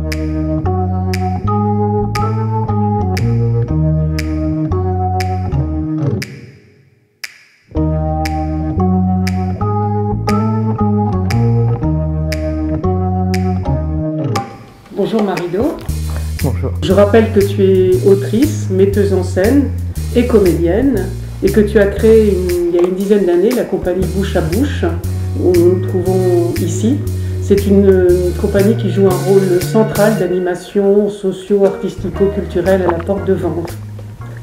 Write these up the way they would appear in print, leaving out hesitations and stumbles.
Bonjour Marie-Do. Bonjour. Je rappelle que tu es autrice, metteuse en scène et comédienne et que tu as créé il y a une dizaine d'années la compagnie Bouche à Bouche, où nous nous trouvons ici. C'est une compagnie qui joue un rôle central d'animation socio-artistico-culturelle à la porte de Vanves.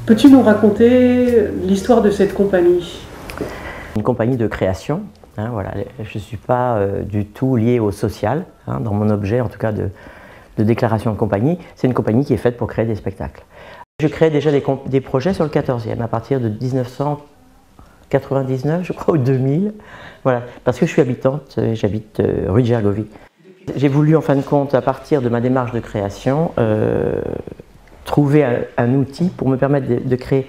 Peux-tu nous raconter l'histoire de cette compagnie? Une compagnie de création. Voilà. Je ne suis pas du tout lié au social, dans mon objet en tout cas de déclaration de compagnie. C'est une compagnie qui est faite pour créer des spectacles. Je crée déjà des projets sur le 14e à partir de 1999, je crois, ou 2000. Voilà, parce que je suis habitante, j'habite rue de Gergovie. J'ai voulu en fin de compte, à partir de ma démarche de création, trouver un outil pour me permettre de créer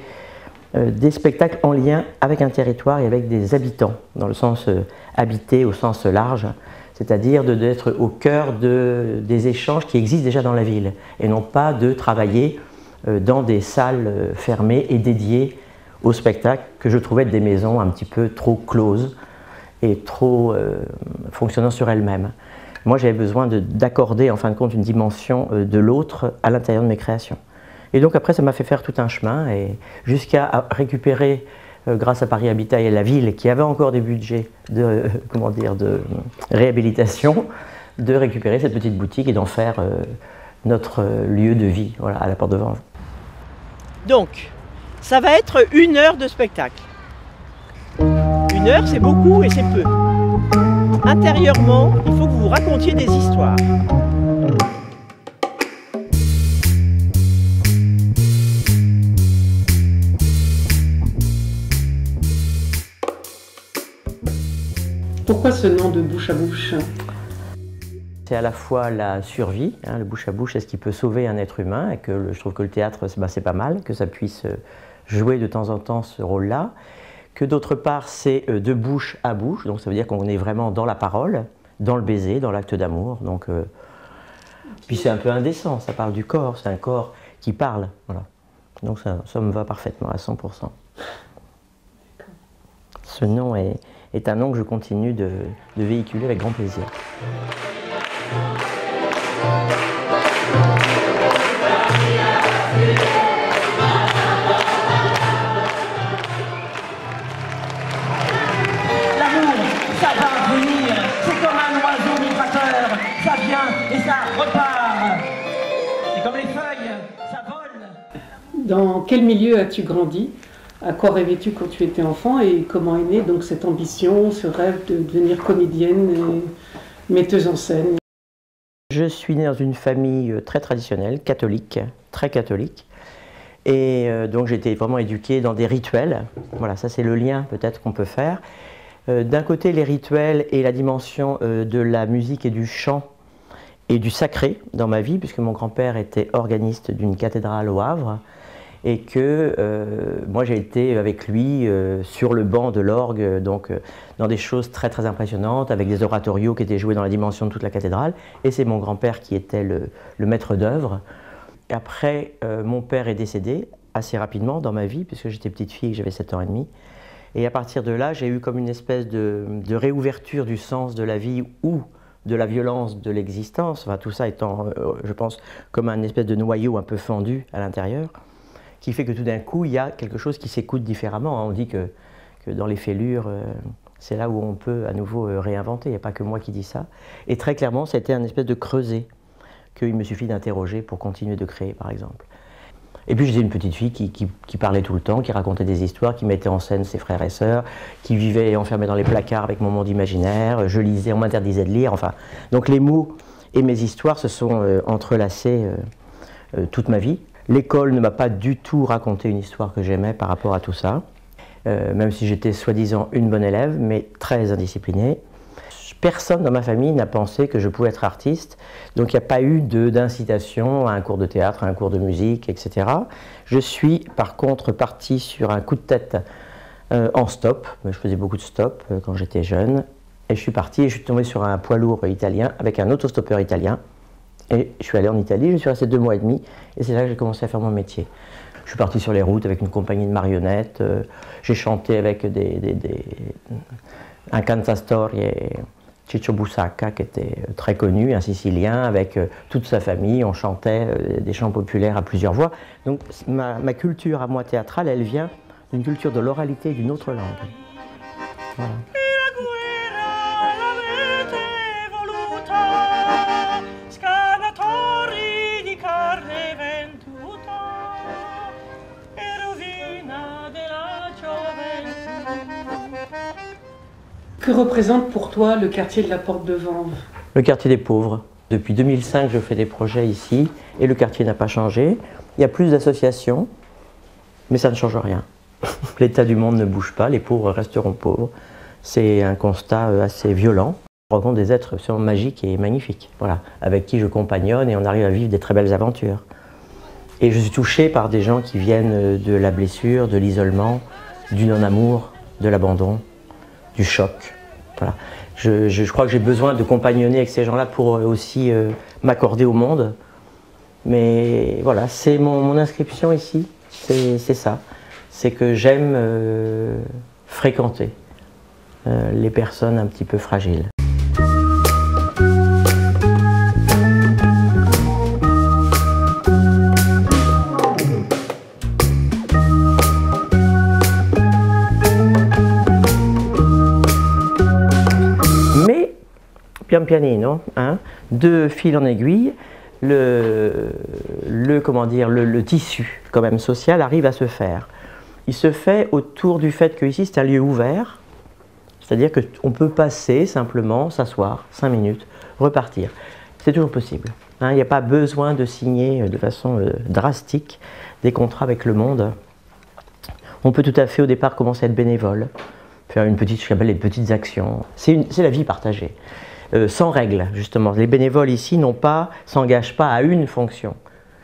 des spectacles en lien avec un territoire et avec des habitants, dans le sens habité au sens large, c'est-à-dire d'être au cœur des échanges qui existent déjà dans la ville, et non pas de travailler dans des salles fermées et dédiées au spectacle, que je trouvais être des maisons un petit peu trop closes et trop fonctionnant sur elles-mêmes. Moi, j'avais besoin d'accorder en fin de compte une dimension de l'autre à l'intérieur de mes créations. Et donc après, ça m'a fait faire tout un chemin, et jusqu'à récupérer, grâce à Paris Habitat et la ville, qui avait encore des budgets de réhabilitation, de récupérer cette petite boutique et d'en faire notre lieu de vie, voilà, à la porte de Vanves. Donc, ça va être 1 heure de spectacle. 1 heure, c'est beaucoup et c'est peu. Intérieurement, il faut que vous racontiez des histoires. Pourquoi ce nom de Bouche à Bouche? C'est à la fois la survie, le bouche à bouche, est ce qui peut sauver un être humain, et que je trouve que le théâtre, c'est pas mal, que ça puisse jouer de temps en temps ce rôle-là. Que d'autre part, c'est de bouche à bouche, donc ça veut dire qu'on est vraiment dans la parole, dans le baiser, dans l'acte d'amour. Donc, puis c'est un peu indécent, ça parle du corps, c'est un corps qui parle. Voilà. Donc ça me va parfaitement à 100%. Ce nom est un nom que je continue de véhiculer avec grand plaisir. L'amour, ça va venir, c'est comme un oiseau migrateur, ça vient et ça repart. C'est comme les feuilles, ça vole. Dans quel milieu as-tu grandi? À quoi rêvais-tu quand tu étais enfant et comment est née donc cette ambition, ce rêve de devenir comédienne et metteuse en scène? Je suis née dans une famille très traditionnelle, catholique, très catholique. Et donc j'ai été vraiment éduquée dans des rituels. Voilà, ça c'est le lien peut-être qu'on peut faire. D'un côté les rituels et la dimension de la musique et du chant et du sacré dans ma vie, puisque mon grand-père était organiste d'une cathédrale au Havre. Et que moi j'ai été avec lui sur le banc de l'orgue, donc dans des choses très très impressionnantes, avec des oratorios qui étaient joués dans la dimension de toute la cathédrale, et c'est mon grand-père qui était le maître d'œuvre. Après, mon père est décédé assez rapidement dans ma vie, puisque j'étais petite fille, j'avais 7 ans et demi, et à partir de là, j'ai eu comme une espèce de réouverture du sens de la vie ou de la violence de l'existence, enfin, tout ça étant, je pense, comme un espèce de noyau un peu fendu à l'intérieur, qui fait que tout d'un coup, il y a quelque chose qui s'écoute différemment. On dit que dans les fêlures, c'est là où on peut à nouveau réinventer. Il n'y a pas que moi qui dis ça. Et très clairement, c'était un espèce de creuset qu'il me suffit d'interroger pour continuer de créer, par exemple. Et puis j'étais une petite fille qui parlait tout le temps, qui racontait des histoires, qui mettait en scène ses frères et sœurs, qui vivait enfermée dans les placards avec mon monde imaginaire. Je lisais, on m'interdisait de lire. Enfin, donc les mots et mes histoires se sont entrelacés toute ma vie. L'école ne m'a pas du tout raconté une histoire que j'aimais par rapport à tout ça, même si j'étais soi-disant une bonne élève, mais très indisciplinée. Personne dans ma famille n'a pensé que je pouvais être artiste, donc il n'y a pas eu d'incitation à un cours de théâtre, à un cours de musique, etc. Je suis par contre partie sur un coup de tête en stop, je faisais beaucoup de stop quand j'étais jeune, et je suis partie et je suis tombée sur un poids lourd italien avec un autostoppeur italien, Et je suis allé en Italie, je suis resté 2 mois et demi, et c'est là que j'ai commencé à faire mon métier. Je suis parti sur les routes avec une compagnie de marionnettes, j'ai chanté avec un cantastorie, Ciccio Busacca, qui était très connu, un Sicilien, avec toute sa famille, on chantait des chants populaires à plusieurs voix. Donc ma culture à moi théâtrale, elle vient d'une culture de l'oralité d'une autre langue. Voilà. Que représente pour toi le quartier de la Porte de Vanves? Le quartier des pauvres. Depuis 2005, je fais des projets ici et le quartier n'a pas changé. Il y a plus d'associations, mais ça ne change rien. L'état du monde ne bouge pas, les pauvres resteront pauvres. C'est un constat assez violent. Je rencontre des êtres absolument magiques et magnifiques, voilà, avec qui je compagnonne et on arrive à vivre des très belles aventures. Et je suis touché par des gens qui viennent de la blessure, de l'isolement, du non-amour, de l'abandon, du choc. Voilà. Je crois que j'ai besoin de compagnonner avec ces gens-là pour aussi m'accorder au monde. Mais voilà, c'est mon inscription ici, c'est ça. C'est que j'aime fréquenter les personnes un petit peu fragiles. Mais, pian pianino, hein, de fil en aiguille, comment dire, le tissu quand même social arrive à se faire. Il se fait autour du fait que ici c'est un lieu ouvert, c'est-à-dire qu'on peut passer simplement, s'asseoir 5 minutes, repartir. C'est toujours possible. Hein, il n'y a pas besoin de signer de façon drastique des contrats avec le monde. On peut tout à fait au départ commencer à être bénévole, faire ce que j'appelle les petites actions. C'est la vie partagée, sans règles justement. Les bénévoles ici s'engagent pas à une fonction,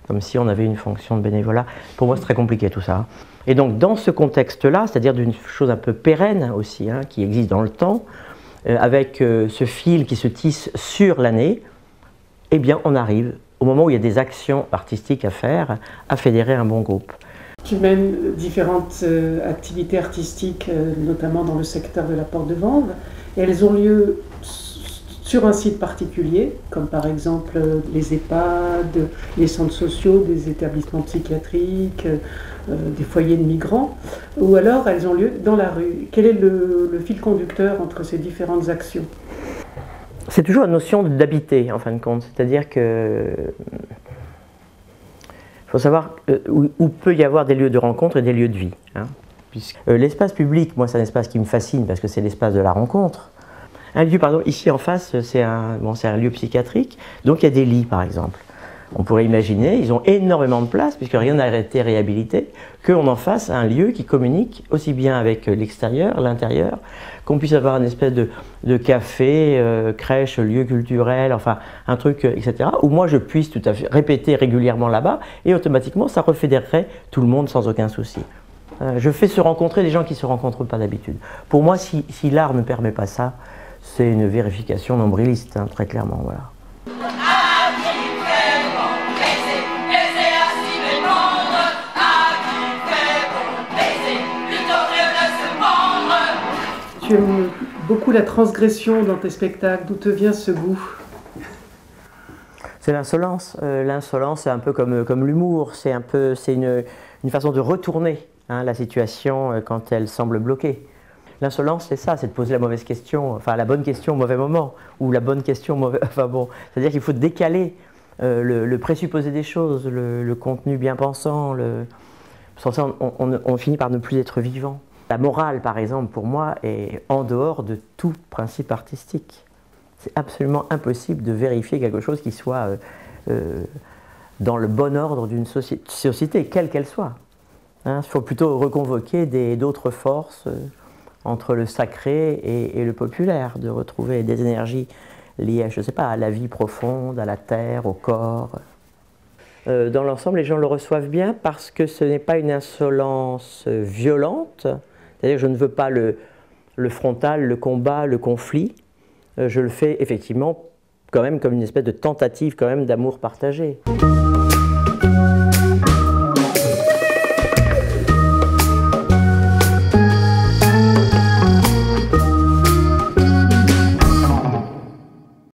comme si on avait une fonction de bénévolat. Pour moi c'est très compliqué tout ça. Et donc dans ce contexte-là, c'est-à-dire d'une chose un peu pérenne aussi, hein, qui existe dans le temps, avec ce fil qui se tisse sur l'année, eh bien on arrive, au moment où il y a des actions artistiques à faire, à fédérer un bon groupe. Tu mènes différentes activités artistiques, notamment dans le secteur de la Porte de Vanves, et elles ont lieu sur un site particulier, comme par exemple les EHPAD, les centres sociaux, des établissements psychiatriques, des foyers de migrants, ou alors elles ont lieu dans la rue. Quel est le fil conducteur entre ces différentes actions? C'est toujours la notion d'habiter, en fin de compte, c'est-à-dire que il faut savoir où peut y avoir des lieux de rencontre et des lieux de vie. Hein, l'espace public, moi c'est un espace qui me fascine parce que c'est l'espace de la rencontre. Un lieu, pardon, ici en face, c'est un lieu psychiatrique, donc il y a des lits par exemple. On pourrait imaginer, ils ont énormément de place, puisque rien n'a été réhabilité, qu'on en fasse un lieu qui communique aussi bien avec l'extérieur, l'intérieur, qu'on puisse avoir une espèce de café, crèche, lieu culturel, enfin un truc, etc., où moi je puisse tout à fait répéter régulièrement là-bas, et automatiquement ça refédérerait tout le monde sans aucun souci. Je fais se rencontrer des gens qui ne se rencontrent pas d'habitude. Pour moi, si l'art ne permet pas ça, c'est une vérification nombriliste, hein, très clairement, voilà. Tu aimes beaucoup la transgression dans tes spectacles. D'où te vient ce goût? C'est l'insolence. L'insolence, c'est un peu comme l'humour. C'est une façon de retourner, hein, la situation quand elle semble bloquée. L'insolence, c'est ça, c'est de poser la mauvaise question, enfin la bonne question au mauvais moment, ou la bonne question au mauvais... Enfin bon, c'est-à-dire qu'il faut décaler le présupposé des choses, le contenu bien pensant, sans ça on finit par ne plus être vivant. La morale, par exemple, pour moi, est en dehors de tout principe artistique. C'est absolument impossible de vérifier quelque chose qui soit dans le bon ordre d'une société, quelle qu'elle soit. Hein, il faut plutôt reconvoquer d'autres forces entre le sacré et le populaire, de retrouver des énergies liées à, je sais pas, à la vie profonde, à la terre, au corps. Dans l'ensemble, les gens le reçoivent bien parce que ce n'est pas une insolence violente, c'est-à-dire que je ne veux pas le frontal, le combat, le conflit. Je le fais effectivement quand même comme une espèce de tentative quand même d'amour partagé.